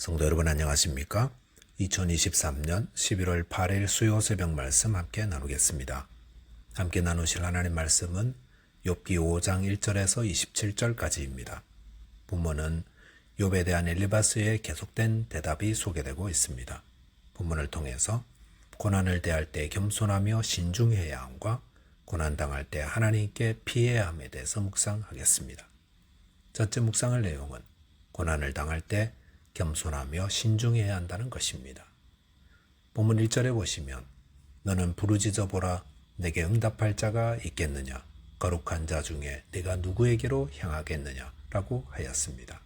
성도 여러분 안녕하십니까? 2023년 11월 8일 수요 새벽 말씀 함께 나누겠습니다. 함께 나누실 하나님 말씀은 욥기 5장 1절에서 27절까지입니다. 본문은 욥에 대한 엘리바스의 계속된 대답이 소개되고 있습니다. 본문을 통해서 고난을 대할 때 겸손하며 신중해야 함과 고난당할 때 하나님께 피해야 함에 대해서 묵상하겠습니다. 첫째 묵상할 내용은 고난을 당할 때 겸손하며 신중해야 한다는 것입니다. 본문 1절에 보시면 너는 부르짖어 보라 내게 응답할 자가 있겠느냐 거룩한 자 중에 네가 누구에게로 향하겠느냐 라고 하였습니다.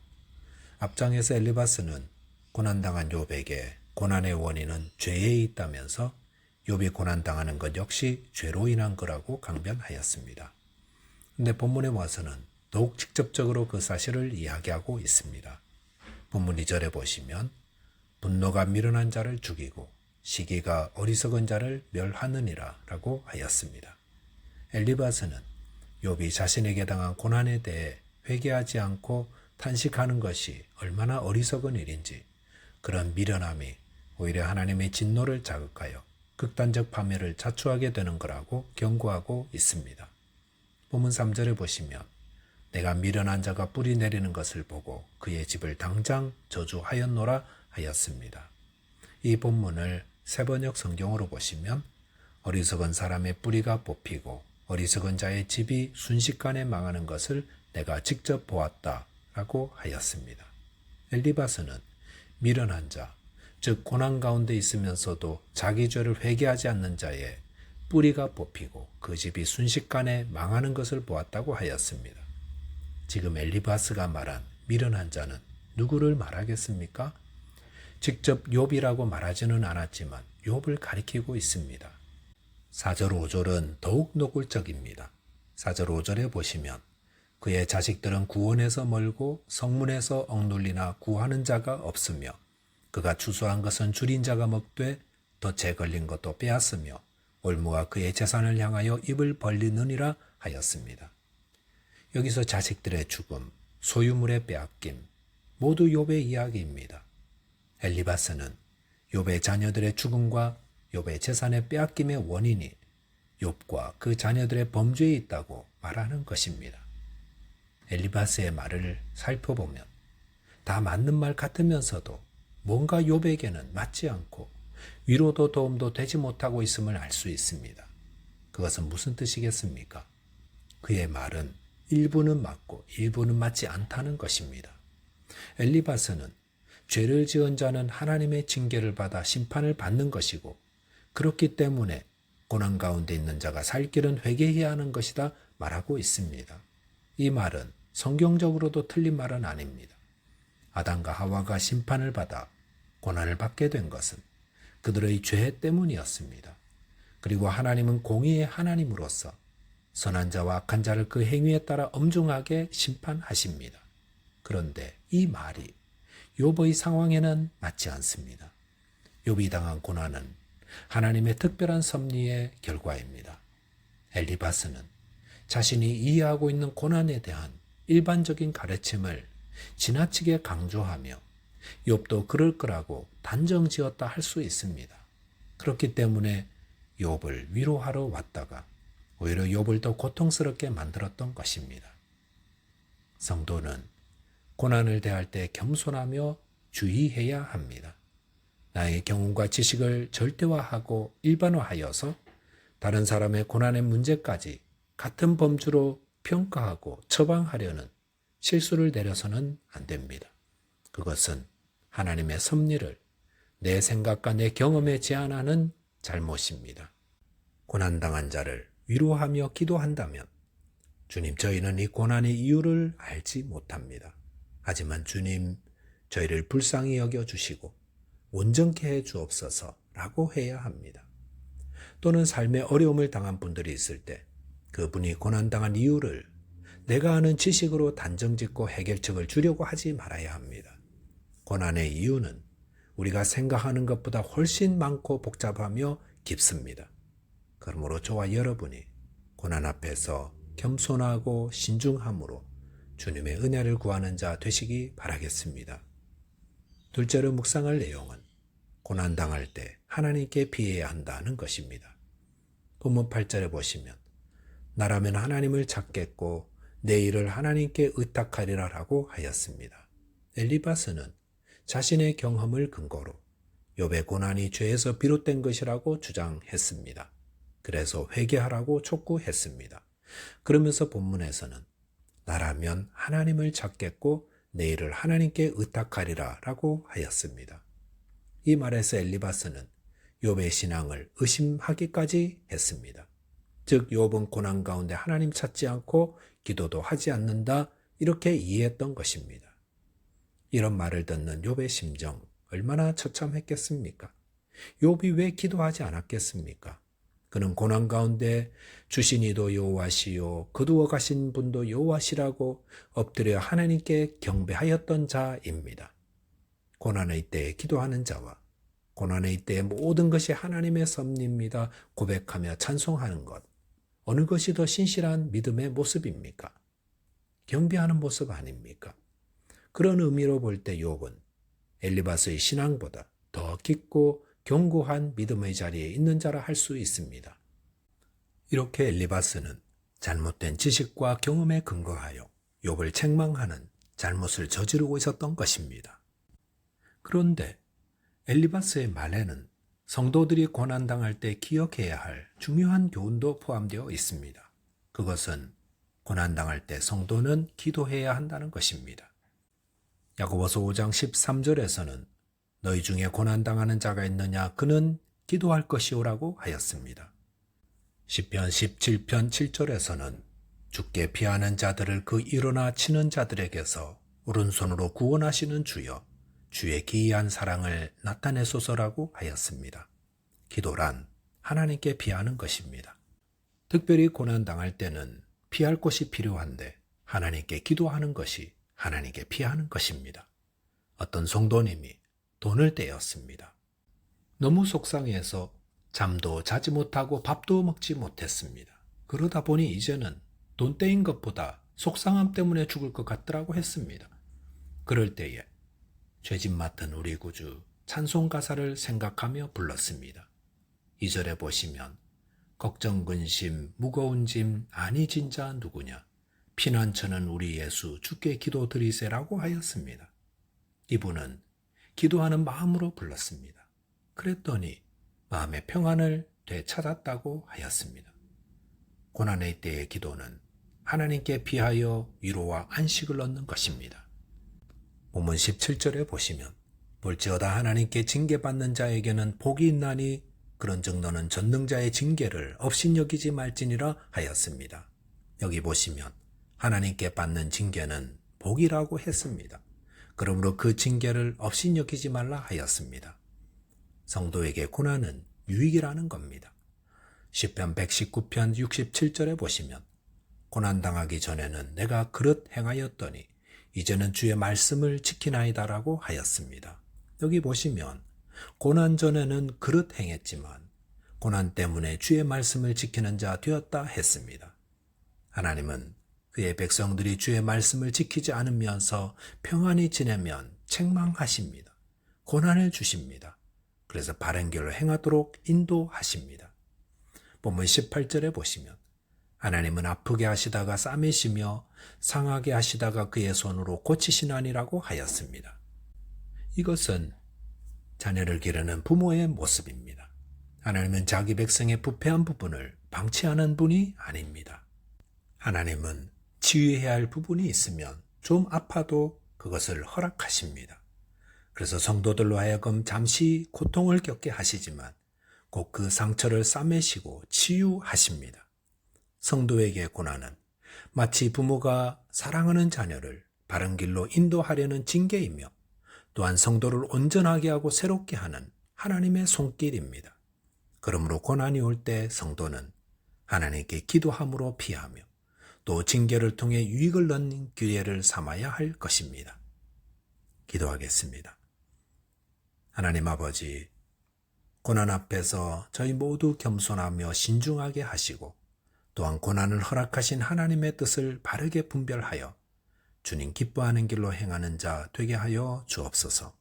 앞장에서 엘리바스는 고난당한 욥에게 고난의 원인은 죄에 있다면서 욥이 고난당하는 것 역시 죄로 인한 거라고 강변하였습니다. 그런데 본문에 와서는 더욱 직접적으로 그 사실을 이야기하고 있습니다. 본문 2절에 보시면 분노가 미련한 자를 죽이고 시기가 어리석은 자를 멸하느니라 라고 하였습니다. 엘리바스는 욥이 자신에게 당한 고난에 대해 회개하지 않고 탄식하는 것이 얼마나 어리석은 일인지 그런 미련함이 오히려 하나님의 진노를 자극하여 극단적 파멸을 자초하게 되는 거라고 경고하고 있습니다. 본문 3절에 보시면 내가 미련한 자가 뿌리 내리는 것을 보고 그의 집을 당장 저주하였노라 하였습니다. 이 본문을 새번역 성경으로 보시면 어리석은 사람의 뿌리가 뽑히고 어리석은 자의 집이 순식간에 망하는 것을 내가 직접 보았다 라고 하였습니다. 엘리바스는 미련한 자, 즉 고난 가운데 있으면서도 자기 죄를 회개하지 않는 자의 뿌리가 뽑히고 그 집이 순식간에 망하는 것을 보았다고 하였습니다. 지금 엘리바스가 말한 미련한 자는 누구를 말하겠습니까? 직접 욥이라고 말하지는 않았지만 욥을 가리키고 있습니다. 4절 5절은 더욱 노골적입니다. 4절 5절에 보시면 그의 자식들은 구원에서 멀고 성문에서 억눌리나 구하는 자가 없으며 그가 추수한 것은 줄인 자가 먹되 덫에 걸린 것도 빼앗으며 올무가 그의 재산을 향하여 입을 벌리느니라 하였습니다. 여기서 자식들의 죽음, 소유물의 빼앗김, 모두 욥의 이야기입니다. 엘리바스는 욥의 자녀들의 죽음과 욥의 재산의 빼앗김의 원인이 욥과 그 자녀들의 범죄에 있다고 말하는 것입니다. 엘리바스의 말을 살펴보면 다 맞는 말 같으면서도 뭔가 욥에게는 맞지 않고 위로도 도움도 되지 못하고 있음을 알 수 있습니다. 그것은 무슨 뜻이겠습니까? 그의 말은 일부는 맞고 일부는 맞지 않다는 것입니다. 엘리바스는 죄를 지은 자는 하나님의 징계를 받아 심판을 받는 것이고 그렇기 때문에 고난 가운데 있는 자가 살 길은 회개해야 하는 것이다 말하고 있습니다. 이 말은 성경적으로도 틀린 말은 아닙니다. 아담과 하와가 심판을 받아 고난을 받게 된 것은 그들의 죄 때문이었습니다. 그리고 하나님은 공의의 하나님으로서 선한 자와 악한 자를 그 행위에 따라 엄중하게 심판하십니다. 그런데 이 말이 욥의 상황에는 맞지 않습니다. 욥이 당한 고난은 하나님의 특별한 섭리의 결과입니다. 엘리바스는 자신이 이해하고 있는 고난에 대한 일반적인 가르침을 지나치게 강조하며 욥도 그럴 거라고 단정지었다 할 수 있습니다. 그렇기 때문에 욥을 위로하러 왔다가 오히려 욥을 더 고통스럽게 만들었던 것입니다. 성도는 고난을 대할 때 겸손하며 주의해야 합니다. 나의 경험과 지식을 절대화하고 일반화하여서 다른 사람의 고난의 문제까지 같은 범주로 평가하고 처방하려는 실수를 내려서는 안 됩니다. 그것은 하나님의 섭리를 내 생각과 내 경험에 제한하는 잘못입니다. 고난당한 자를 위로하며 기도한다면 주님 저희는 이 고난의 이유를 알지 못합니다. 하지만 주님 저희를 불쌍히 여겨주시고 온전케 해 주옵소서 라고 해야 합니다. 또는 삶의 어려움을 당한 분들이 있을 때 그분이 고난당한 이유를 내가 아는 지식으로 단정짓고 해결책을 주려고 하지 말아야 합니다. 고난의 이유는 우리가 생각하는 것보다 훨씬 많고 복잡하며 깊습니다. 그러므로 저와 여러분이 고난 앞에서 겸손하고 신중함으로 주님의 은혜를 구하는 자 되시기 바라겠습니다. 둘째로 묵상할 내용은 고난당할 때 하나님께 피해야 한다는 것입니다. 본문 8절에 보시면 나라면 하나님을 찾겠고 내 일을 하나님께 의탁하리라 라고 하였습니다. 엘리바스는 자신의 경험을 근거로 욥의 고난이 죄에서 비롯된 것이라고 주장했습니다. 그래서 회개하라고 촉구했습니다. 그러면서 본문에서는 나라면 하나님을 찾겠고 내 일을 하나님께 의탁하리라 라고 하였습니다. 이 말에서 엘리바스는 욥의 신앙을 의심하기까지 했습니다. 즉 욥은 고난 가운데 하나님 찾지 않고 기도도 하지 않는다 이렇게 이해했던 것입니다. 이런 말을 듣는 욥의 심정 얼마나 처참했겠습니까? 욥이 왜 기도하지 않았겠습니까? 그는 고난 가운데 주신 이도 여호와시요 거두어 가신 분도 여호와시라고 엎드려 하나님께 경배하였던 자입니다. 고난의 때에 기도하는 자와 고난의 때에 모든 것이 하나님의 섭리입니다 고백하며 찬송하는 것, 어느 것이 더 신실한 믿음의 모습입니까? 경배하는 모습 아닙니까? 그런 의미로 볼 때 욥은 엘리바스의 신앙보다 더 깊고 견고한 믿음의 자리에 있는 자라 할 수 있습니다. 이렇게 엘리바스는 잘못된 지식과 경험에 근거하여 욥을 책망하는 잘못을 저지르고 있었던 것입니다. 그런데 엘리바스의 말에는 성도들이 고난당할 때 기억해야 할 중요한 교훈도 포함되어 있습니다. 그것은 고난당할 때 성도는 기도해야 한다는 것입니다. 야고보서 5장 13절에서는 너희 중에 고난당하는 자가 있느냐 그는 기도할 것이오라고 하였습니다. 시편 17편 7절에서는 주께 피하는 자들을 그 일어나 치는 자들에게서 오른손으로 구원하시는 주여 주의 기이한 사랑을 나타내소서라고 하였습니다. 기도란 하나님께 피하는 것입니다. 특별히 고난당할 때는 피할 곳이 필요한데 하나님께 기도하는 것이 하나님께 피하는 것입니다. 어떤 성도님이 돈을 떼었습니다. 너무 속상해서 잠도 자지 못하고 밥도 먹지 못했습니다. 그러다 보니 이제는 돈 떼인 것보다 속상함 때문에 죽을 것 같더라고 했습니다. 그럴 때에 죄짓 맡은 우리 구주 찬송 가사를 생각하며 불렀습니다. 2절에 보시면 걱정 근심 무거운 짐 아니 진자 누구냐 피난처는 우리 예수 주께 기도 드리세라고 하였습니다. 이분은 기도하는 마음으로 불렀습니다. 그랬더니 마음의 평안을 되찾았다고 하였습니다. 고난의 때의 기도는 하나님께 피하여 위로와 안식을 얻는 것입니다. 본문 17절에 보시면 볼지어다 하나님께 징계받는 자에게는 복이 있나니 그런즉 너는 전능자의 징계를 업신여기지 말지니라 하였습니다. 여기 보시면 하나님께 받는 징계는 복이라고 했습니다. 그러므로 그 징계를 업신여기지 말라 하였습니다. 성도에게 고난은 유익이라는 겁니다. 시편 119편 67절에 보시면 고난당하기 전에는 내가 그릇 행하였더니 이제는 주의 말씀을 지키나이다라고 하였습니다. 여기 보시면 고난 전에는 그릇 행했지만 고난 때문에 주의 말씀을 지키는 자 되었다 했습니다. 하나님은 그의 백성들이 주의 말씀을 지키지 않으면서 평안히 지내면 책망하십니다. 고난을 주십니다. 그래서 바른 길로 행하도록 인도하십니다. 본문 18절에 보시면 하나님은 아프게 하시다가 싸매시며 상하게 하시다가 그의 손으로 고치시나니라고 하였습니다. 이것은 자녀를 기르는 부모의 모습입니다. 하나님은 자기 백성의 부패한 부분을 방치하는 분이 아닙니다. 하나님은 치유해야 할 부분이 있으면 좀 아파도 그것을 허락하십니다. 그래서 성도들로 하여금 잠시 고통을 겪게 하시지만 곧 그 상처를 싸매시고 치유하십니다. 성도에게 고난은 마치 부모가 사랑하는 자녀를 바른 길로 인도하려는 징계이며 또한 성도를 온전하게 하고 새롭게 하는 하나님의 손길입니다. 그러므로 고난이 올 때 성도는 하나님께 기도함으로 피하며 또 징계를 통해 유익을 얻는 기회를 삼아야 할 것입니다. 기도하겠습니다. 하나님 아버지, 고난 앞에서 저희 모두 겸손하며 신중하게 하시고 또한 고난을 허락하신 하나님의 뜻을 바르게 분별하여 주님 기뻐하는 길로 행하는 자 되게 하여 주옵소서.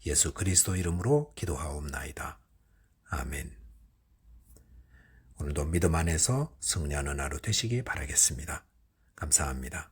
예수 그리스도 이름으로 기도하옵나이다. 아멘. 오늘도 믿음 안에서 승리하는 하루 되시기 바라겠습니다. 감사합니다.